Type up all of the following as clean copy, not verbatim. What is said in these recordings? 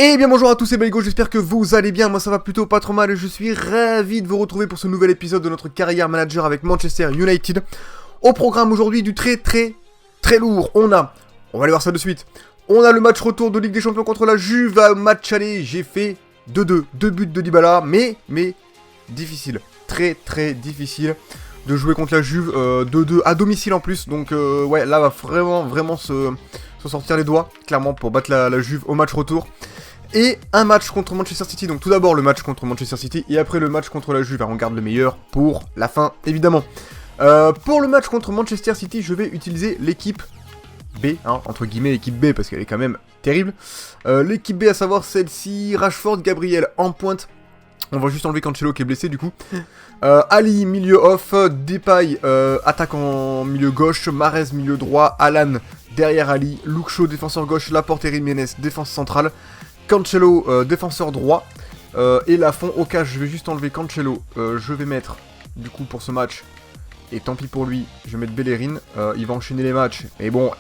Et bien bonjour à tous, c'est Belgo, j'espère que vous allez bien, moi ça va plutôt pas trop mal et je suis ravi de vous retrouver pour ce nouvel épisode de notre carrière manager avec Manchester United. Au programme aujourd'hui du très lourd, on va aller voir ça de suite, on a le match retour de Ligue des Champions contre la Juve, match aller, j'ai fait 2-2, 2 buts de Dybala, mais difficile, très difficile de jouer contre la Juve, 2-2 à domicile en plus, donc ouais là va vraiment se sortir les doigts, clairement pour battre la Juve au match retour. Et un match contre Manchester City, donc tout d'abord le match contre Manchester City, et après le match contre la Juve, on garde le meilleur pour la fin, évidemment. Pour le match contre Manchester City, je vais utiliser l'équipe B, entre guillemets l'équipe B, parce qu'elle est quand même terrible. L'équipe B, à savoir celle-ci, Rashford, Gabriel en pointe. On va juste enlever Cancelo qui est blessé du coup. Ali, milieu off, Depay, attaque en milieu gauche, Mahrez, milieu droit, Alan derrière Ali, Luke Shaw, défenseur gauche, Laporte et Jiménez, défense centrale. Cancelo, défenseur droit, et Lafont au cas, je vais juste enlever Cancelo, je vais mettre, du coup pour ce match, et tant pis pour lui, je vais mettre Bellerin, il va enchaîner les matchs, et bon,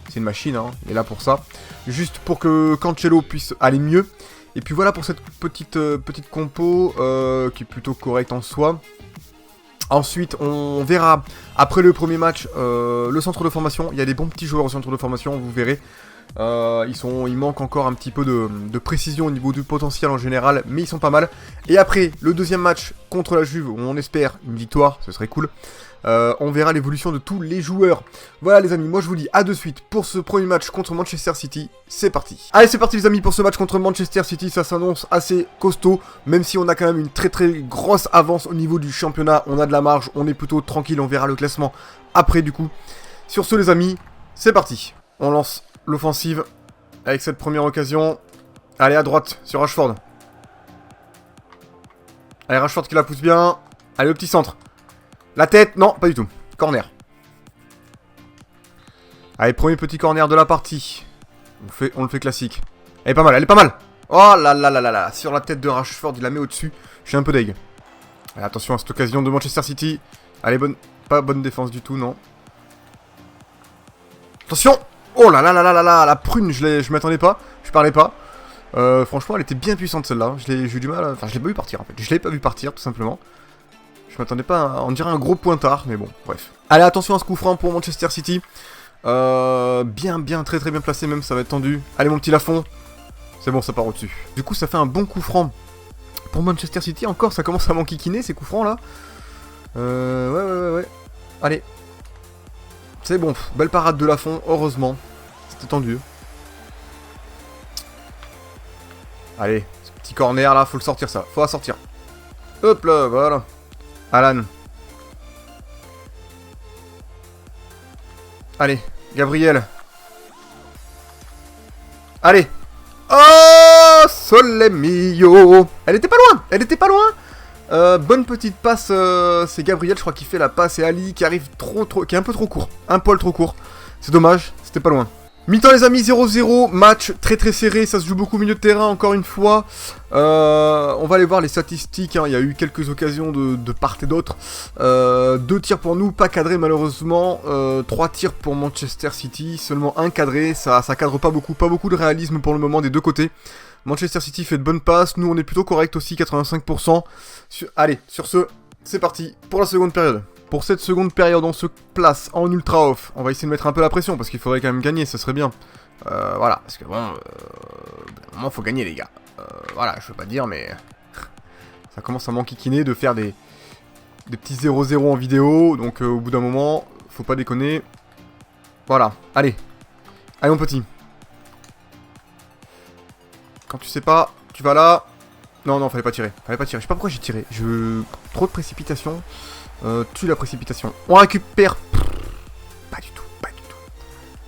c'est une machine, il est là pour ça, juste pour que Cancelo puisse aller mieux, et puis voilà pour cette petite compo, qui est plutôt correcte en soi. Ensuite, on verra, après le premier match, le centre de formation, il y a des bons petits joueurs au centre de formation, vous verrez. Il manque encore un petit peu de précision au niveau du potentiel en général, mais ils sont pas mal. Et après, le deuxième match contre la Juve, où on espère une victoire, ce serait cool. On verra l'évolution de tous les joueurs. Voilà les amis, moi je vous dis à de suite pour ce premier match contre Manchester City. C'est parti. Allez, c'est parti les amis pour ce match contre Manchester City. Ça s'annonce assez costaud, même si on a quand même une très grosse avance au niveau du championnat. On a de la marge, on est plutôt tranquille, on verra le classement après du coup. Sur ce les amis, c'est parti. On lance l'offensive avec cette première occasion. Allez à droite sur Rashford. Allez Rashford qui la pousse bien. Allez le petit centre. La tête, non pas du tout. Corner. Allez premier petit corner de la partie. On le fait classique. Elle est pas mal, Oh là. Sur la tête de Rashford, il la met au-dessus. Je suis un peu deg. Allez, attention à cette occasion de Manchester City. Allez, pas bonne défense du tout, non. Attention. Oh là, la prune, je m'attendais pas, je parlais pas. Franchement, elle était bien puissante celle-là. J'ai eu du mal, enfin je l'ai pas vu partir en fait. Je l'ai pas vu partir tout simplement. Je m'attendais pas à, on dirait un gros pointard, mais bon, bref. Allez, attention à ce coup franc pour Manchester City. Très bien placé même, ça va être tendu. Allez mon petit Lafont. C'est bon, ça part au-dessus. Du coup, ça fait un bon coup franc pour Manchester City. Encore, ça commence à m'enquiquiner ces coups francs là. Ouais. Allez. C'est bon, belle parade de Lafont, heureusement. C'était tendu. Allez, ce petit corner là, faut le sortir ça. Faut la sortir. Hop là, voilà. Alan. Allez, Gabriel. Allez. Oh, sole mio. Elle était pas loin. Bonne petite passe, c'est Gabriel, je crois, qui fait la passe, et Ali qui arrive qui est un peu trop court. Un poil trop court. C'est dommage, c'était pas loin. Mi-temps les amis, 0-0, match très serré, ça se joue beaucoup au milieu de terrain encore une fois. On va aller voir les statistiques, il y a eu quelques occasions de part et d'autre. 2 tirs pour nous, pas cadrés malheureusement. 3 tirs pour Manchester City, seulement 1 cadré, ça cadre pas beaucoup de réalisme pour le moment des deux côtés. Manchester City fait de bonnes passes, nous on est plutôt correct aussi, 85%. Allez, sur ce, c'est parti pour la seconde période. Pour cette seconde période, on se place en ultra off. On va essayer de mettre un peu la pression parce qu'il faudrait quand même gagner, ça serait bien. Voilà, parce que bon, au moment faut gagner les gars. Voilà, je veux pas dire, mais ça commence à m'enquiquiner de faire des petits 0-0 en vidéo. Donc au bout d'un moment, faut pas déconner. Voilà, allez mon petit. Quand tu sais pas, tu vas là. Non, fallait pas tirer. Je sais pas pourquoi j'ai tiré. Trop de précipitation. Tue la précipitation. On récupère. Pas du tout.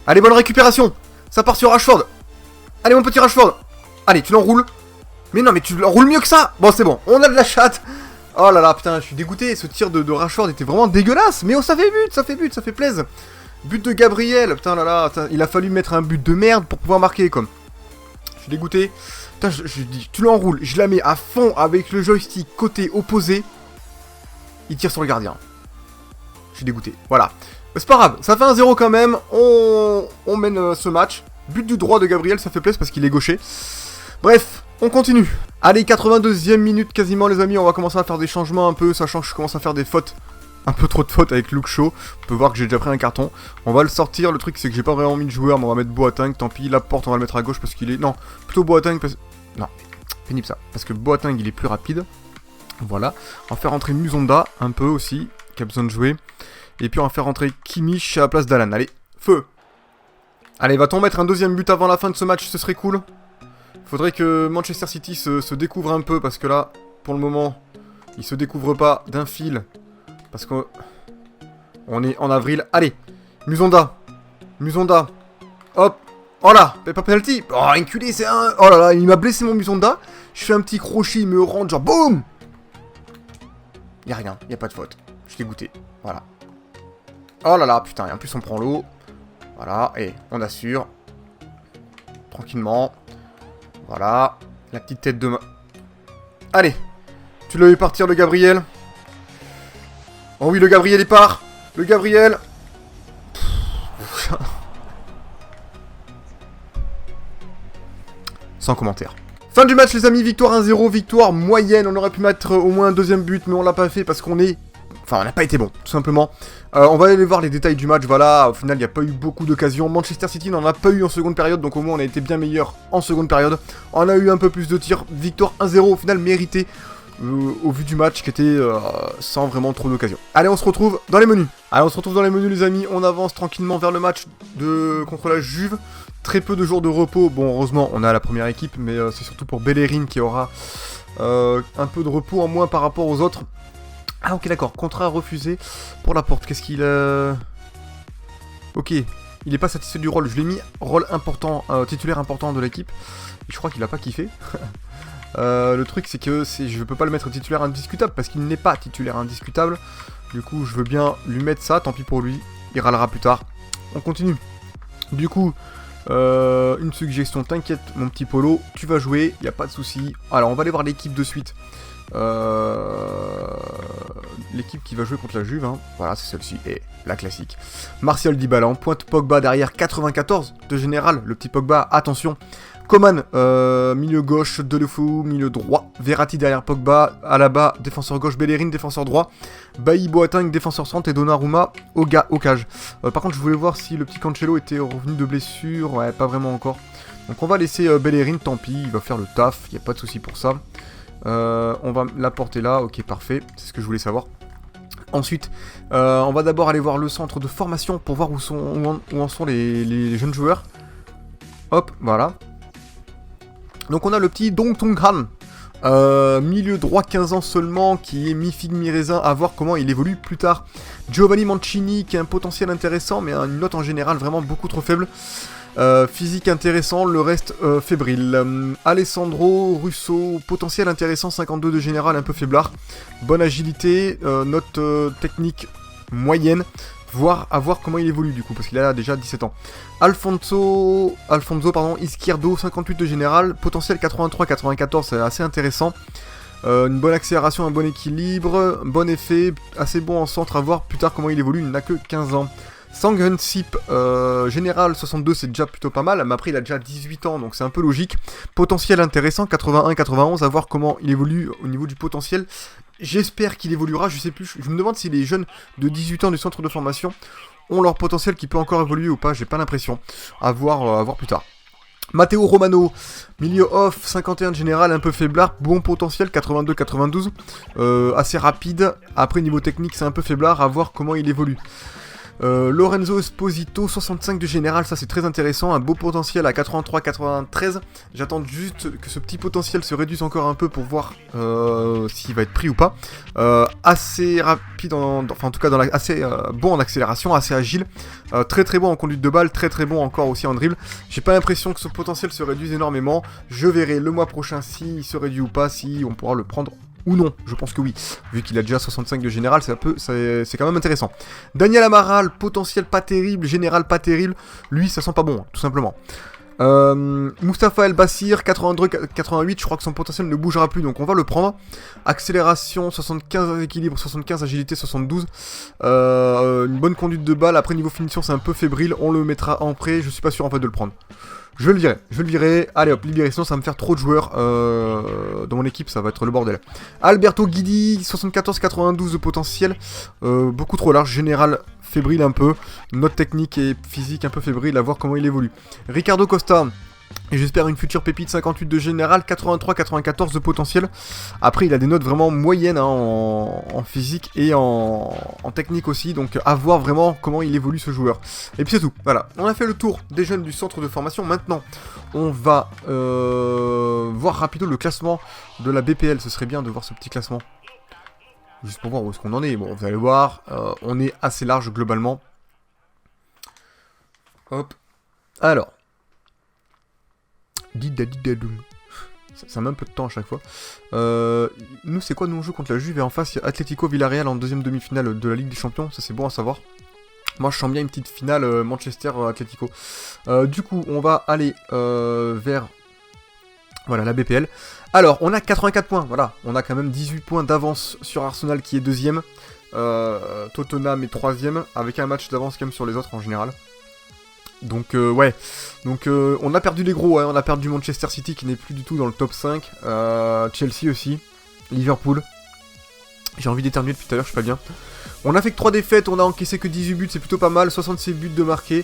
Allez, bonne récupération. Ça part sur Rashford. Allez, mon petit Rashford. Allez, tu l'enroules. Mais non, mais tu l'enroules mieux que ça. Bon, c'est bon. On a de la chatte. Oh là là, putain, je suis dégoûté. Ce tir de Rashford était vraiment dégueulasse. Mais ça fait but, ça fait plaisir. But de Gabriel. Putain, là, il a fallu mettre un but de merde pour pouvoir marquer, comme. Je suis dégoûté. Putain, je dis, tu l'enroules. Je la mets à fond avec le joystick côté opposé. Il tire sur le gardien. Je suis dégoûté. Voilà. C'est pas grave. Ça fait un 0 quand même. On mène ce match. But du droit de Gabriel, ça fait plaisir parce qu'il est gaucher. Bref, on continue. Allez, 82e minute quasiment les amis, on va commencer à faire des changements un peu, sachant que je commence à faire des fautes. Un peu trop de fautes avec Luke Shaw. On peut voir que j'ai déjà pris un carton. On va le sortir, le truc c'est que j'ai pas vraiment mis de joueur, mais on va mettre Boateng, tant pis. La porte on va le mettre à gauche parce qu'il est... Non, plutôt Boateng parce... Non, pénible ça. Parce que Boateng il est plus rapide. Voilà. On va faire rentrer Musonda un peu aussi, qui a besoin de jouer. Et puis on va faire rentrer Kimmich à la place d'Alan. Allez, feu. Allez, va-t-on mettre un deuxième but avant la fin de ce match, ce serait cool. Faudrait que Manchester City se découvre un peu, parce que là, pour le moment, il se découvre pas d'un fil. Parce qu'on est en avril. Allez, Musonda. Musonda. Hop. Oh là, pas penalty. Oh, enculé, c'est un... Oh là là, il m'a blessé mon Musonda. Je fais un petit crochet, il me rentre, genre boum. Y'a rien, y'a pas de faute. Je suis dégoûté. Voilà. Oh là là, putain, et en plus on prend l'eau. Voilà, et on assure. Tranquillement. Voilà. La petite tête de main. Allez. Tu l'as vu partir, le Gabriel. Oh oui, le Gabriel, il part. Le Gabriel. Sans commentaire. Fin du match, les amis. Victoire 1-0. Victoire moyenne. On aurait pu mettre au moins un deuxième but, mais on l'a pas fait parce qu'on est... Enfin, on n'a pas été bon, tout simplement. On va aller voir les détails du match, voilà. Au final, il n'y a pas eu beaucoup d'occasions. Manchester City n'en a pas eu en seconde période, donc au moins on a été bien meilleur en seconde période. On a eu un peu plus de tirs. Victoire 1-0, au final méritée, au vu du match, qui était sans vraiment trop d'occasions. Allez, on se retrouve dans les menus. Allez, on se retrouve dans les menus, les amis. On avance tranquillement vers le match contre la Juve. Très peu de jours de repos. Bon, heureusement, on a la première équipe, mais c'est surtout pour Bellerin qui aura un peu de repos en moins par rapport aux autres. Ah ok d'accord, contrat refusé pour la porte, qu'est-ce qu'il a... Ok, il est pas satisfait du rôle, je l'ai mis rôle important, titulaire important de l'équipe, et je crois qu'il a pas kiffé. Le truc c'est que je peux pas le mettre titulaire indiscutable, parce qu'il n'est pas titulaire indiscutable, du coup je veux bien lui mettre ça, tant pis pour lui, il râlera plus tard. On continue. Du coup, une suggestion, t'inquiète mon petit Polo, tu vas jouer, y a pas de souci. Alors on va aller voir l'équipe de suite. L'équipe qui va jouer contre la Juve, hein. Voilà, c'est celle-ci, et la classique. Martial Dybala en pointe, Pogba derrière, 94 de général, le petit Pogba, attention. Coman, milieu gauche, Deulofeu, milieu droit, Verratti derrière Pogba, Alaba, défenseur gauche, Bellerin, défenseur droit, Bailly, Boateng, défenseur centre, et Donnarumma au cage. Par contre, je voulais voir si le petit Cancelo était revenu de blessure, ouais, pas vraiment encore. Donc on va laisser Bellerin, tant pis, il va faire le taf, y a pas de souci pour ça. On va la porter là, ok parfait, c'est ce que je voulais savoir. Ensuite, on va d'abord aller voir le centre de formation pour voir où en sont les jeunes joueurs. Hop, voilà. Donc on a le petit Dong Tong Han, milieu droit 15 ans seulement, qui est mi-figue mi-raisin, à voir comment il évolue plus tard. Giovanni Mancini qui a un potentiel intéressant, mais une note en général vraiment beaucoup trop faible. Physique intéressant, le reste fébrile. Alessandro Russo, potentiel intéressant, 52 de général, un peu faiblard. Bonne agilité, note technique moyenne. À voir comment il évolue du coup, parce qu'il a déjà 17 ans. Alfonso Izquierdo, 58 de général, potentiel 83-94, c'est assez intéressant. Une bonne accélération, un bon équilibre, bon effet, assez bon en centre, à voir plus tard comment il évolue, il n'a que 15 ans. Sang Sip, général 62, c'est déjà plutôt pas mal, mais après il a déjà 18 ans, donc c'est un peu logique. Potentiel intéressant, 81-91, à voir comment il évolue au niveau du potentiel. J'espère qu'il évoluera, je sais plus, je me demande si les jeunes de 18 ans du centre de formation ont leur potentiel qui peut encore évoluer ou pas, j'ai pas l'impression. À voir plus tard. Matteo Romano, milieu off, 51 de général, un peu faiblard, bon potentiel, 82-92, assez rapide. Après niveau technique c'est un peu faiblard, à voir comment il évolue. Lorenzo Esposito, 65 de général, ça c'est très intéressant, un beau potentiel à 83-93. J'attends juste que ce petit potentiel se réduise encore un peu pour voir s'il va être pris ou pas. Assez rapide, enfin en tout cas assez bon en accélération, assez agile, très très bon en conduite de balle, très très bon encore aussi en dribble. J'ai pas l'impression que ce potentiel se réduise énormément. Je verrai le mois prochain s'il se réduit ou pas, si on pourra le prendre ou non, je pense que oui. Vu qu'il a déjà 65 de général, c'est quand même intéressant. Daniel Amaral, potentiel pas terrible, général pas terrible. Lui, ça sent pas bon, tout simplement. Mustapha El Bassir, 82-88, je crois que son potentiel ne bougera plus, donc on va le prendre. Accélération, 75 équilibre, 75 agilité, 72. Une bonne conduite de balle, après niveau finition c'est un peu fébrile, on le mettra en prêt, je suis pas sûr en fait de le prendre. Je vais le virer, allez hop, libéré, sinon ça va me faire trop de joueurs dans mon équipe, ça va être le bordel. Alberto Guidi, 74-92 de potentiel, beaucoup trop large, général fébrile un peu, note technique et physique un peu fébrile, à voir comment il évolue. Ricardo Costa, et j'espère une future pépite, 58 de général, 83-94 de potentiel. Après il a des notes vraiment moyennes hein, en physique et en technique aussi, donc à voir vraiment comment il évolue ce joueur. Et puis c'est tout, voilà, on a fait le tour des jeunes du centre de formation. Maintenant on va voir rapido le classement de la BPL, ce serait bien de voir ce petit classement. Juste pour voir où est-ce qu'on en est. Bon, vous allez voir, on est assez large globalement. Hop. Alors. Ça met un peu de temps à chaque fois. Nous, c'est quoi? Nous, on joue contre la Juve et en face, il y a Atlético Villarreal en deuxième demi-finale de la Ligue des Champions. Ça, c'est bon à savoir. Moi, je sens bien une petite finale Manchester-Atlético. Du coup, on va aller vers... Voilà, la BPL. Alors, on a 84 points, voilà. On a quand même 18 points d'avance sur Arsenal qui est deuxième. Tottenham est troisième, avec un match d'avance quand même sur les autres en général. Donc, ouais. Donc, on a perdu les gros, hein. On a perdu Manchester City qui n'est plus du tout dans le top 5. Chelsea aussi. Liverpool. J'ai envie d'éternuer depuis tout à l'heure, je suis pas bien. On a fait que 3 défaites, on a encaissé que 18 buts, c'est plutôt pas mal. 66 buts de marqués.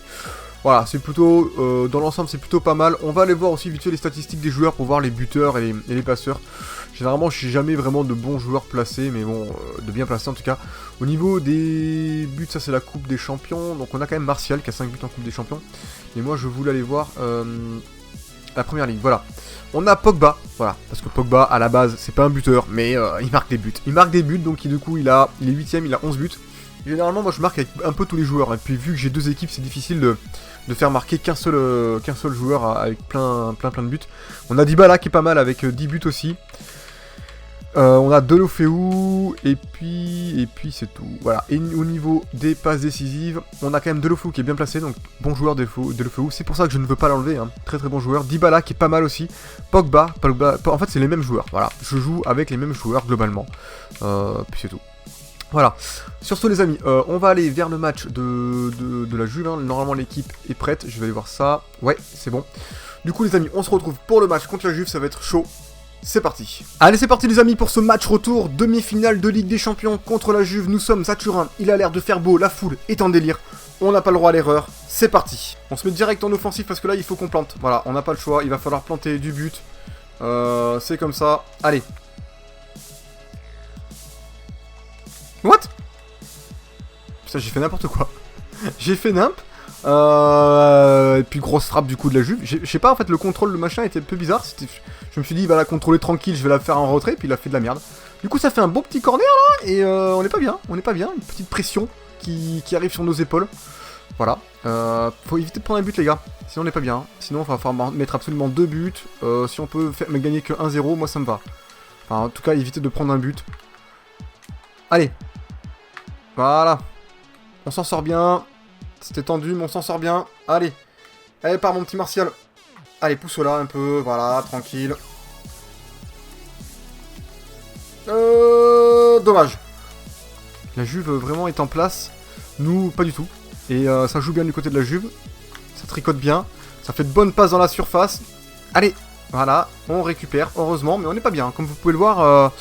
Voilà, c'est plutôt, dans l'ensemble, c'est plutôt pas mal. On va aller voir aussi vite fait les statistiques des joueurs pour voir les buteurs et les passeurs. Généralement, je suis jamais vraiment de bons joueurs placés, mais bon, de bien placés en tout cas. Au niveau des buts, ça c'est la Coupe des Champions. Donc on a quand même Martial qui a 5 buts en Coupe des Champions. Et moi, je voulais aller voir la première ligue. Voilà. On a Pogba, voilà, parce que Pogba, à la base, c'est pas un buteur, mais il marque des buts. Il marque des buts, donc du coup, il est 8ème, il a 11 buts. Généralement, moi, je marque avec un peu tous les joueurs. Et puis, vu que j'ai deux équipes, c'est difficile de faire marquer qu'un seul joueur avec plein de buts. On a Dybala qui est pas mal avec 10 buts aussi. On a Deulofeu et puis c'est tout. Voilà. Et au niveau des passes décisives, on a quand même Deulofeu qui est bien placé, donc bon joueur Deulofeu. C'est pour ça que je ne veux pas l'enlever, hein. Très très bon joueur. Dybala qui est pas mal aussi. Pogba, en fait c'est les mêmes joueurs. Voilà, je joue avec les mêmes joueurs globalement. Puis c'est tout. Voilà. Sur ce les amis, on va aller vers le match de la Juve, hein. Normalement l'équipe est prête, je vais aller voir ça. Ouais, c'est bon. Du coup les amis, on se retrouve pour le match contre la Juve, ça va être chaud. C'est parti. Allez, c'est parti les amis pour ce match retour, demi-finale de Ligue des Champions contre la Juve. Nous sommes à Turin, il a l'air de faire beau, la foule est en délire. On n'a pas le droit à l'erreur, c'est parti. On se met direct en offensif parce que là il faut qu'on plante. Voilà, on n'a pas le choix, il va falloir planter du but. C'est comme ça, allez. What? Putain, j'ai fait n'importe quoi. J'ai fait nimp. Et puis grosse frappe du coup de la Juve. Je sais pas, en fait le contrôle, le machin était un peu bizarre. Je me suis dit il va la contrôler tranquille, je vais la faire en retrait, puis il a fait de la merde. Du coup ça fait un beau petit corner là, et on est pas bien, une petite pression qui arrive sur nos épaules. Voilà, faut éviter de prendre un but les gars, sinon on est pas bien. Sinon il va falloir mettre absolument 2 buts. Si on peut me gagner que 1-0, moi ça me va. Enfin en tout cas éviter de prendre un but. Allez, voilà, on s'en sort bien. C'était tendu, mais on s'en sort bien. Allez. Allez, par mon petit Martial. Allez, pousse-la un peu. Voilà, tranquille. Dommage. La Juve vraiment est en place. Nous, pas du tout. Et ça joue bien du côté de la Juve. Ça tricote bien. Ça fait de bonnes passes dans la surface. Allez. Voilà. On récupère, heureusement. Mais on n'est pas bien. Comme vous pouvez le voir,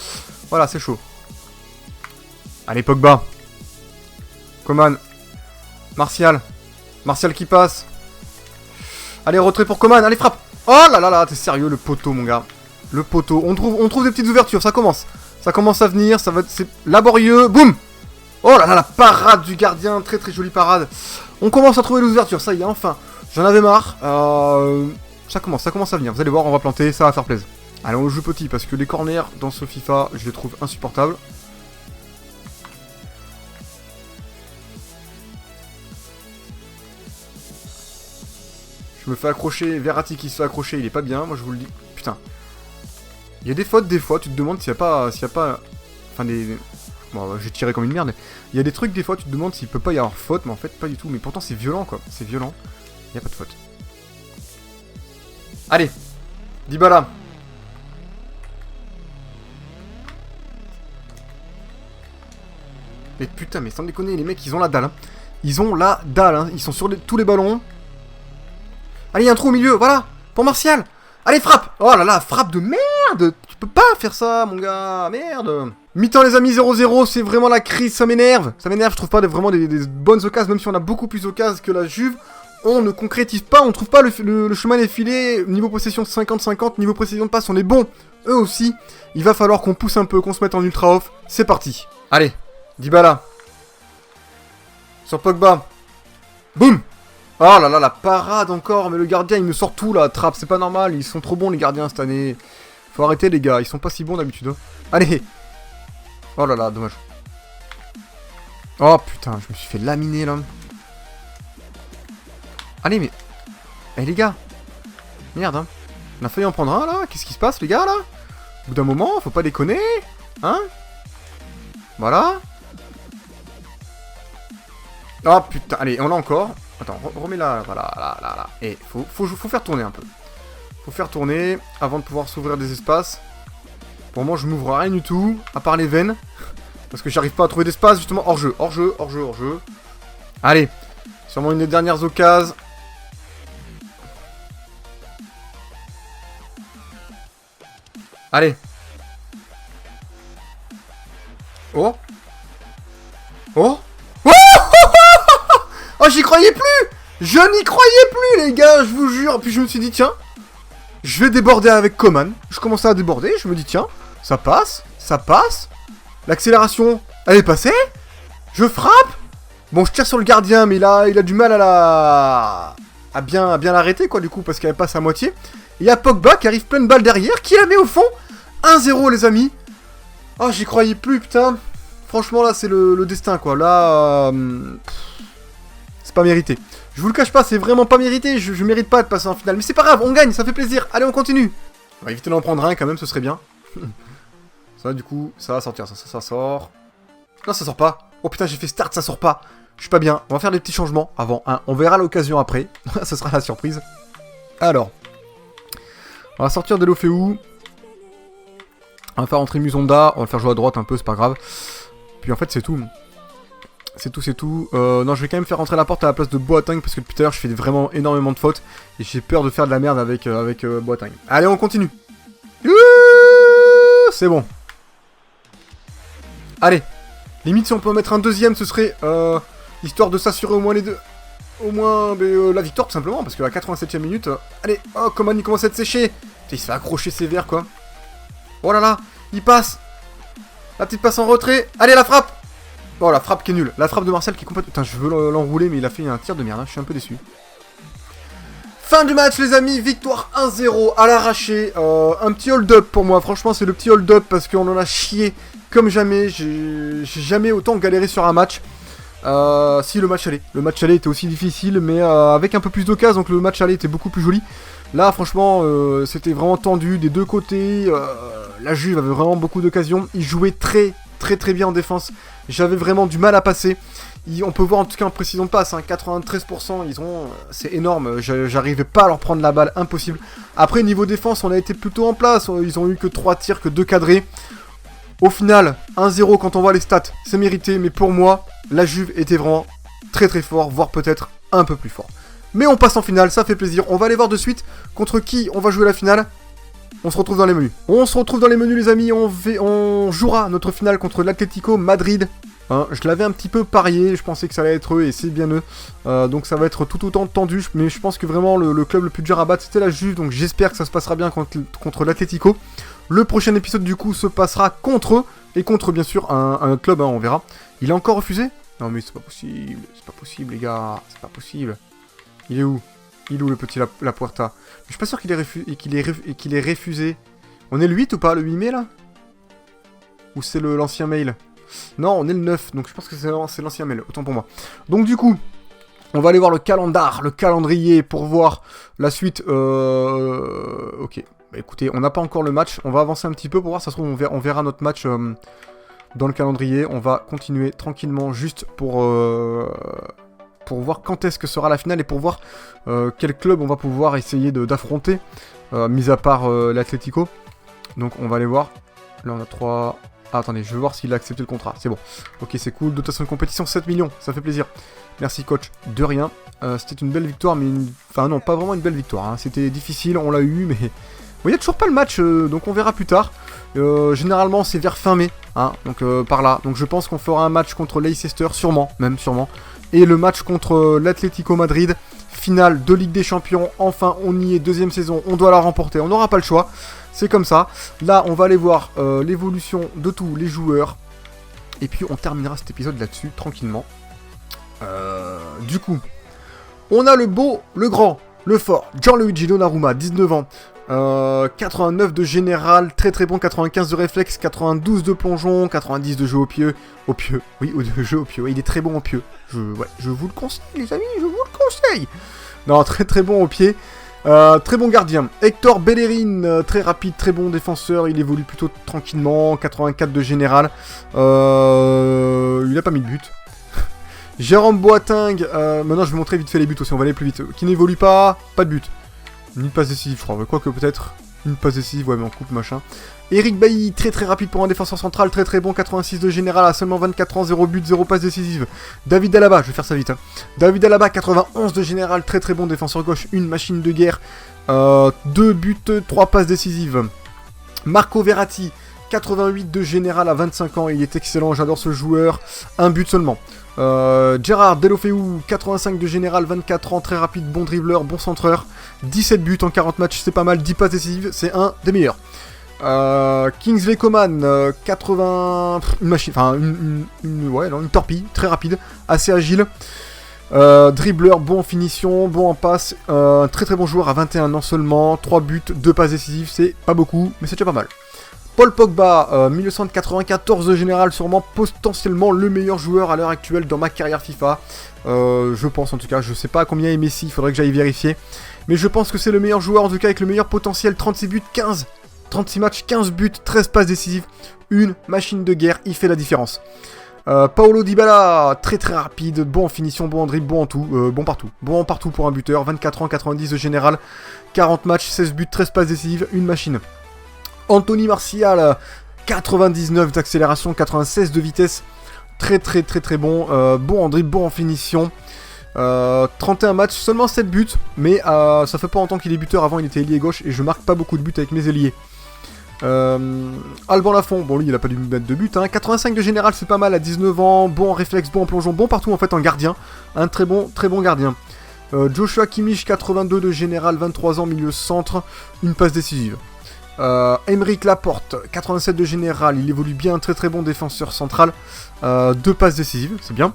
voilà, c'est chaud. Allez, Pogba. Coman. Martial qui passe. Allez, retrait pour Coman. Allez, frappe. Oh là là là, t'es sérieux, le poteau, mon gars. Le poteau. On trouve des petites ouvertures, ça commence. Ça commence à venir, c'est laborieux. Boum. Oh là là, la parade du gardien. Très très jolie parade. On commence à trouver les ouvertures, ça y est, enfin. J'en avais marre. Ça commence à venir. Vous allez voir, on va planter, ça va faire plaisir. Allez, on joue petit, parce que les corners dans ce FIFA, je les trouve insupportables. Je me fais accrocher, Verratti qui se fait accrocher, il est pas bien, moi je vous le dis. Putain. Il y a des fautes des fois, tu te demandes s'il y a pas... Enfin des... Bon, j'ai tiré comme une merde. Il y a des trucs des fois, tu te demandes s'il peut pas y avoir faute, mais en fait pas du tout. Mais pourtant c'est violent quoi, c'est violent. Il n'y a pas de faute. Allez. Dybala. Mais putain, mais sans déconner, les mecs, ils ont la dalle. Hein. Ils ont la dalle. Hein. Ils sont sur tous les ballons. Allez, il y a un trou au milieu. Voilà. Pour Martial. Allez, frappe. Oh là là, frappe de merde. Tu peux pas faire ça, mon gars. Merde. Mi-temps, les amis, 0-0. C'est vraiment la crise. Ça m'énerve. Ça m'énerve. Je trouve pas vraiment des bonnes occasions. Même si on a beaucoup plus d'occasions que la Juve. On ne concrétise pas. On trouve pas le chemin défilé. Niveau possession 50-50. Niveau précision de passe, on est bon. Eux aussi. Il va falloir qu'on pousse un peu. Qu'on se mette en ultra off. C'est parti. Allez. Dybala. Sur Pogba. Boum. Oh là là, la parade encore. Mais le gardien, il me sort tout là. Trappe, c'est pas normal. Ils sont trop bons les gardiens cette année. Faut arrêter les gars. Ils sont pas si bons d'habitude. Hein. Allez. Oh là là, dommage. Oh putain, je me suis fait laminer là. Allez, mais... Eh les gars. Merde, hein. On a failli en prendre un là. Qu'est-ce qui se passe les gars là? Au bout d'un moment, faut pas déconner. Hein? Voilà. Oh putain, allez, on l'a encore. Attends, remets-la, voilà, là. Et faut faire tourner un peu. Faut faire tourner avant de pouvoir s'ouvrir des espaces. Pour moi, je m'ouvre rien du tout, à part les veines. Parce que j'arrive pas à trouver d'espace, justement. Hors-jeu. Allez, sûrement une des dernières occasions. Allez. Oh. Oh. Oh, j'y croyais plus! Je n'y croyais plus, les gars, je vous jure. Puis je me suis dit, tiens, je vais déborder avec Coman. Je commençais à déborder, je me dis, tiens, ça passe. L'accélération, elle est passée. Je frappe. Bon, je tire sur le gardien, mais il a du mal à bien l'arrêter, quoi, du coup, parce qu'elle passe à moitié. Et il y a Pogba qui arrive pleine balle derrière, qui la met au fond. 1-0, les amis. Oh, j'y croyais plus, putain. Franchement, là, c'est le destin, quoi. Là, c'est pas mérité. Je vous le cache pas, c'est vraiment pas mérité. Je mérite pas de passer en finale. Mais c'est pas grave, on gagne, ça fait plaisir. Allez, on continue. On va éviter d'en prendre un quand même, ce serait bien. Ça, du coup, ça va sortir. Ça sort. Non, ça sort pas. Oh putain, j'ai fait start, ça sort pas. Je suis pas bien. On va faire des petits changements avant. Hein. On verra l'occasion après. Ce sera la surprise. Alors. On va sortir Delofeu. On va faire entrer Musonda. On va le faire jouer à droite un peu, c'est pas grave. Puis en fait, c'est tout. C'est tout. Non, je vais quand même faire rentrer la porte à la place de Boateng parce que depuis tout à l'heure, je fais vraiment énormément de fautes. Et j'ai peur de faire de la merde avec Boateng. Allez, on continue. C'est bon. Allez. Limite, si on peut en mettre un deuxième, ce serait histoire de s'assurer au moins les deux. Au moins la victoire, tout simplement. Parce que la 87e minute... allez, oh, Coman, il commence à être séché. Putain, il se fait accrocher sévère, quoi. Oh là là, il passe. La petite passe en retrait. Allez, la frappe. Oh, la frappe qui est nulle. La frappe de Martial qui est complètement... Putain, je veux l'enrouler, mais il a fait un tir de merde. Hein. Je suis un peu déçu. Fin du match, les amis. Victoire 1-0 à l'arraché. Un petit hold-up pour moi. Franchement, c'est le petit hold-up parce qu'on en a chié comme jamais. J'ai jamais autant galéré sur un match. Si, le match aller. Le match aller était aussi difficile, mais avec un peu plus d'occasion. Donc le match aller était beaucoup plus joli. Là, franchement, c'était vraiment tendu des deux côtés. La Juve avait vraiment beaucoup d'occasions. Ils jouaient très bien en défense. J'avais vraiment du mal à passer. On peut voir en tout cas en précision de passe, hein, 93%, c'est énorme. J'arrivais pas à leur prendre la balle, impossible. Après, niveau défense, on a été plutôt en place. Ils ont eu que 3 tirs, que 2 cadrés. Au final, 1-0 quand on voit les stats, c'est mérité. Mais pour moi, la Juve était vraiment très fort, voire peut-être un peu plus fort. Mais on passe en finale, ça fait plaisir. On va aller voir de suite contre qui on va jouer la finale. On se retrouve dans les menus. On se retrouve dans les menus, les amis. On jouera notre finale contre l'Atlético Madrid. Hein, je l'avais un petit peu parié. Je pensais que ça allait être eux et c'est bien eux. Donc ça va être tout autant tendu. Mais je pense que vraiment le club le plus dur à battre, c'était la Juve. Donc j'espère que ça se passera bien contre l'Atlético. Le prochain épisode, du coup, se passera contre eux. Et contre, bien sûr, un autre club. Hein, on verra. Il a encore refusé? Non, mais c'est pas possible. C'est pas possible, les gars. C'est pas possible. Il est où? Il est où, le petit La Puerta? Je suis pas sûr qu'il ait refusé. On est le 8 ou pas? Le 8 mai, là? Ou c'est l'ancien mail? Non, on est le 9, donc je pense que c'est l'ancien mail. Autant pour moi. Donc, du coup, on va aller voir le calendrier, pour voir la suite. Ok. Bah, écoutez, on n'a pas encore le match. On va avancer un petit peu pour voir. Ça se trouve, on verra notre match dans le calendrier. On va continuer tranquillement, juste pour pour voir quand est-ce que sera la finale et pour voir quel club on va pouvoir essayer d'affronter, mis à part l'Atlético. Donc on va aller voir. Là on a 3... Ah, attendez, je veux voir s'il a accepté le contrat. C'est bon. Ok, c'est cool. Dotation de compétition, 7 millions. Ça fait plaisir. Merci, coach. De rien. C'était une belle victoire, mais... Enfin, non, pas vraiment une belle victoire. Hein. C'était difficile, on l'a eu, mais... Bon, il n'y a toujours pas le match, donc on verra plus tard. Généralement, c'est vers fin mai. Hein, donc, par là. Donc, je pense qu'on fera un match contre Leicester, sûrement. Et le match contre l'Atlético Madrid. Finale de Ligue des Champions. Enfin, on y est. Deuxième saison. On doit la remporter. On n'aura pas le choix. C'est comme ça. Là, on va aller voir l'évolution de tous les joueurs. Et puis, on terminera cet épisode là-dessus, tranquillement. Du coup, on a le beau, le grand, le fort, Gianluigi Donnarumma, 19 ans. 89 de général, très très bon, 95 de réflexe, 92 de plongeon, 90 de jeu au pied. Oui, de jeu au pied. Il est très bon au pied. Je vous le conseille, les amis, je vous le conseille. Non, très très bon au pied. Très bon gardien. Hector Bellerin, très rapide, très bon défenseur. Il évolue plutôt tranquillement. 84 de général. Il a pas mis de but. Jérôme Boateng. Maintenant, je vais montrer vite fait les buts aussi. On va aller plus vite. Qui n'évolue pas. Pas de but. Une passe décisive, je crois. Quoique peut-être. Une passe décisive, ouais, mais en coupe, machin. Eric Bailly, très très rapide pour un défenseur central, très très bon, 86 de général à seulement 24 ans, 0 but, 0 passe décisive. David Alaba, je vais faire ça vite. Hein. David Alaba, 91 de général, très très bon défenseur gauche, une machine de guerre. 2 buts, 3 passes décisives. Marco Verratti, 88 de général à 25 ans, il est excellent, j'adore ce joueur. Un but seulement. Gérard Delofeu, 85 de général, 24 ans, très rapide, bon dribbleur, bon centreur. 17 buts en 40 matchs, c'est pas mal, 10 passes décisives, c'est un des meilleurs. Kingsley Coman, 80... Une machine, enfin une torpille, très rapide, assez agile. Dribbleur, bon en finition, bon en passe. Très très bon joueur à 21 ans seulement, 3 buts, 2 passes décisives, c'est pas beaucoup, mais c'est déjà pas mal. Paul Pogba, 1994 de général, sûrement potentiellement le meilleur joueur à l'heure actuelle dans ma carrière FIFA. Je pense en tout cas, je sais pas à combien est Messi, il faudrait que j'aille vérifier. Mais je pense que c'est le meilleur joueur en tout cas avec le meilleur potentiel, 36 buts, 36 matchs, 15 buts, 13 passes décisives, une machine de guerre, il fait la différence. Paulo Dybala, très très rapide, bon en finition, bon en dribble, bon en tout, bon partout pour un buteur, 24 ans, 90 de général, 40 matchs, 16 buts, 13 passes décisives, une machine. Anthony Martial, 99 d'accélération, 96 de vitesse, très très très très bon, bon en dribble, bon en finition. 31 matchs, seulement 7 buts, mais ça fait pas longtemps qu'il est buteur, avant il était ailier gauche et je marque pas beaucoup de buts avec mes ailiers. Alban Lafont, bon lui il a pas dû mettre de but, hein. 85 de général c'est pas mal à 19 ans, bon en réflexe, bon en plongeon, bon partout en fait en gardien, un très bon gardien. Joshua Kimmich, 82 de général, 23 ans, milieu centre, une passe décisive. Aymeric Laporte, 87 de général, il évolue bien, très très bon défenseur central, 2 passes décisives, c'est bien.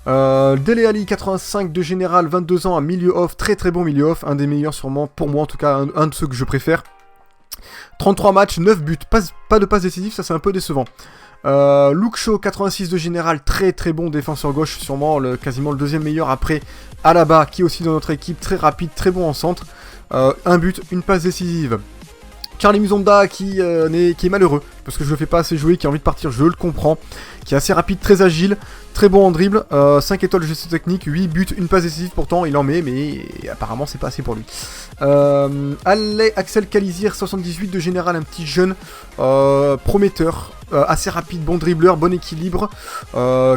Dele Alli, 85 de général, 22 ans, à milieu off, très très bon milieu off, un des meilleurs sûrement, pour moi en tout cas, un de ceux que je préfère. 33 matchs, 9 buts, pas de passes décisives, ça c'est un peu décevant. Luke Shaw, 86 de général, très très bon défenseur gauche, sûrement quasiment le deuxième meilleur après Alaba, qui est aussi dans notre équipe, très rapide, très bon en centre. Un but, une passe décisive. Charlie Musonda qui est malheureux, parce que je le fais pas assez jouer, qui a envie de partir, je le comprends. Qui est assez rapide, très agile, très bon en dribble, 5 étoiles de gestion technique, 8 buts, une passe décisive, pourtant il en met, mais apparemment c'est pas assez pour lui. Axel Calizir, 78 de général, un petit jeune, prometteur, assez rapide, bon dribbleur, bon équilibre,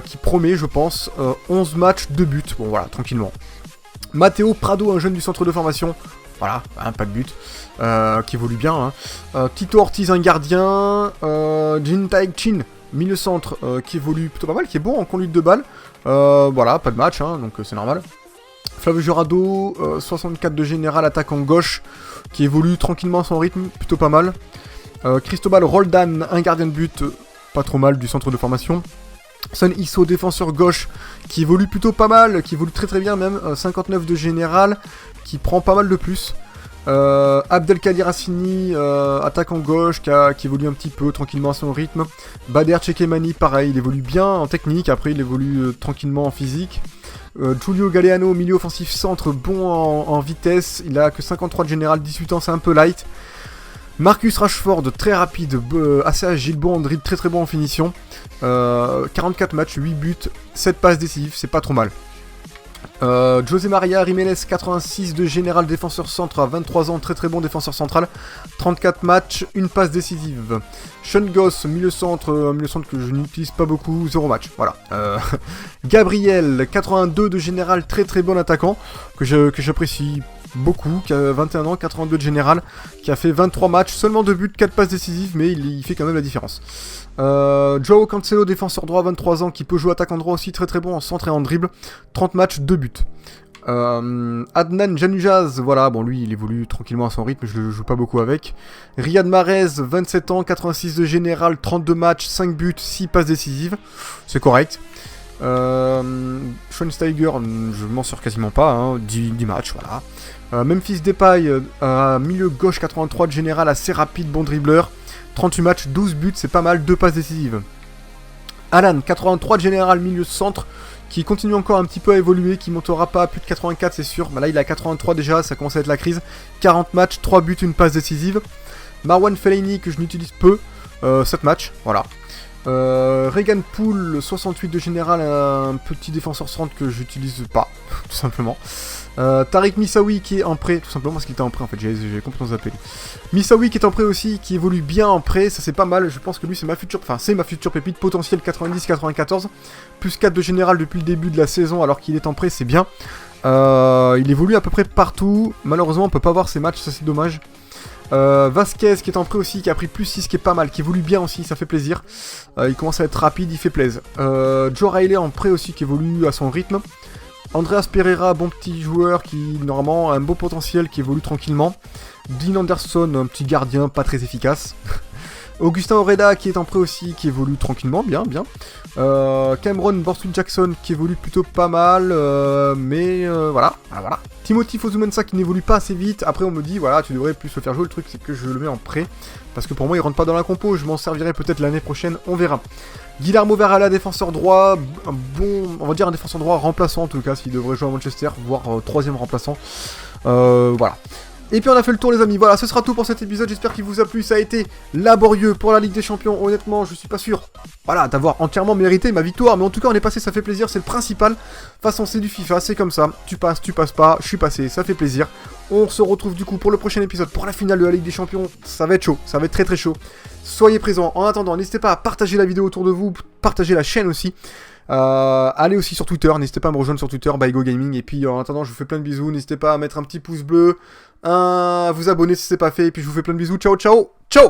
qui promet je pense, 11 matchs, 2 buts, bon voilà, tranquillement. Matteo Prado, un jeune du centre de formation, voilà, hein, pas de but, qui évolue bien. Hein. Tito Ortiz, un gardien, Jin Taek-chin, milieu centre, qui évolue plutôt pas mal, qui est bon en conduite de balle. Voilà, pas de match, hein, donc c'est normal. Flavio Jurado, 64 de général, attaquant gauche, qui évolue tranquillement à son rythme, plutôt pas mal. Cristobal Roldan, un gardien de but, pas trop mal du centre de formation. Sun Isso, défenseur gauche, qui évolue plutôt pas mal, qui évolue très très bien même, 59 de général, qui prend pas mal de plus. Abdelkadir Assini, attaquant gauche, qui évolue un petit peu tranquillement à son rythme. Bader Chekemani, pareil, il évolue bien en technique, après il évolue tranquillement en physique. Giulio Galeano, milieu offensif centre, bon en vitesse, il a que 53 de général, 18 ans, c'est un peu light. Marcus Rashford, très rapide, assez agile, bon en dribble, très très bon en finition. 44 matchs, 8 buts, 7 passes décisives, c'est pas trop mal. José Maria Jiménez, 86 de général défenseur centre à 23 ans, très très bon défenseur central, 34 matchs, une passe décisive. Sean Goss, milieu centre que je n'utilise pas beaucoup, 0 match, voilà. Gabriel, 82 de général, très très bon attaquant, que j'apprécie beaucoup, qui a 21 ans, 82 de général, qui a fait 23 matchs, seulement 2 buts, 4 passes décisives, mais il fait quand même la différence. Joao Cancelo, défenseur droit, 23 ans, qui peut jouer attaquant droit aussi, très très bon en centre et en dribble, 30 matchs, 2 buts. Adnan Janujaj, voilà, bon lui il évolue tranquillement à son rythme, je le joue pas beaucoup avec. Riyad Mahrez, 27 ans, 86 de général, 32 matchs, 5 buts, 6 passes décisives, c'est correct. Schweinsteiger, je m'en sors quasiment pas, hein, 10 matchs, voilà. Memphis Depay, milieu gauche, 83 de général, assez rapide, bon dribbleur, 38 matchs, 12 buts, c'est pas mal, 2 passes décisives. Alan, 83 de général, milieu centre, qui continue encore un petit peu à évoluer, qui montera pas à plus de 84 c'est sûr, bah là il est à 83 déjà, ça commence à être la crise. 40 matchs, 3 buts, une passe décisive. Marwan Fellaini, que je n'utilise peu, 7 matchs, voilà. Regan Poole, 68 de général, un petit défenseur centre que j'utilise pas, tout simplement. Tariq Missaoui qui est en prêt, tout simplement parce qu'il était en prêt en fait, j'ai complètement zappé. Missaoui qui est en prêt aussi, qui évolue bien en prêt, ça c'est pas mal, je pense que lui c'est ma future pépite, potentiel 90-94, plus 4 de général depuis le début de la saison alors qu'il est en prêt, c'est bien. Il évolue à peu près partout, malheureusement on peut pas voir ses matchs, ça c'est dommage. Vasquez qui est en prêt aussi, qui a pris plus 6, qui est pas mal, qui évolue bien aussi, ça fait plaisir. Il commence à être rapide, il fait plaisir. Joe Riley en prêt aussi, qui évolue à son rythme. Andreas Pereira, bon petit joueur qui normalement a un beau potentiel, qui évolue tranquillement. Dean Anderson, un petit gardien pas très efficace. Augustin Oreda qui est en prêt aussi, qui évolue tranquillement, bien. Cameron Borswood-Jackson qui évolue plutôt pas mal, mais voilà. Timothy Fosu-Mensah qui n'évolue pas assez vite. Après on me dit, voilà, tu devrais plus le faire jouer. Le truc c'est que je le mets en prêt, parce que pour moi il rentre pas dans la compo, je m'en servirai peut-être l'année prochaine, on verra. Guillermo Varela, défenseur droit, on va dire un défenseur droit remplaçant en tout cas, s'il devrait jouer à Manchester, voire troisième remplaçant. Voilà. Et puis on a fait le tour les amis, voilà, ce sera tout pour cet épisode, j'espère qu'il vous a plu, ça a été laborieux pour la Ligue des Champions, honnêtement, je suis pas sûr, voilà, d'avoir entièrement mérité ma victoire, mais en tout cas on est passé, ça fait plaisir, c'est le principal. De toute façon c'est du FIFA, c'est comme ça, tu passes pas, je suis passé, ça fait plaisir. On se retrouve du coup pour le prochain épisode, pour la finale de la Ligue des Champions, ça va être chaud, ça va être très très chaud. Soyez présents, en attendant, n'hésitez pas à partager la vidéo autour de vous, partager la chaîne aussi. Allez aussi sur Twitter, n'hésitez pas à me rejoindre sur Twitter, by Go Gaming, et puis en attendant je vous fais plein de bisous, n'hésitez pas à mettre un petit pouce bleu, à vous abonner si c'est pas fait, et puis je vous fais plein de bisous, ciao ciao, ciao.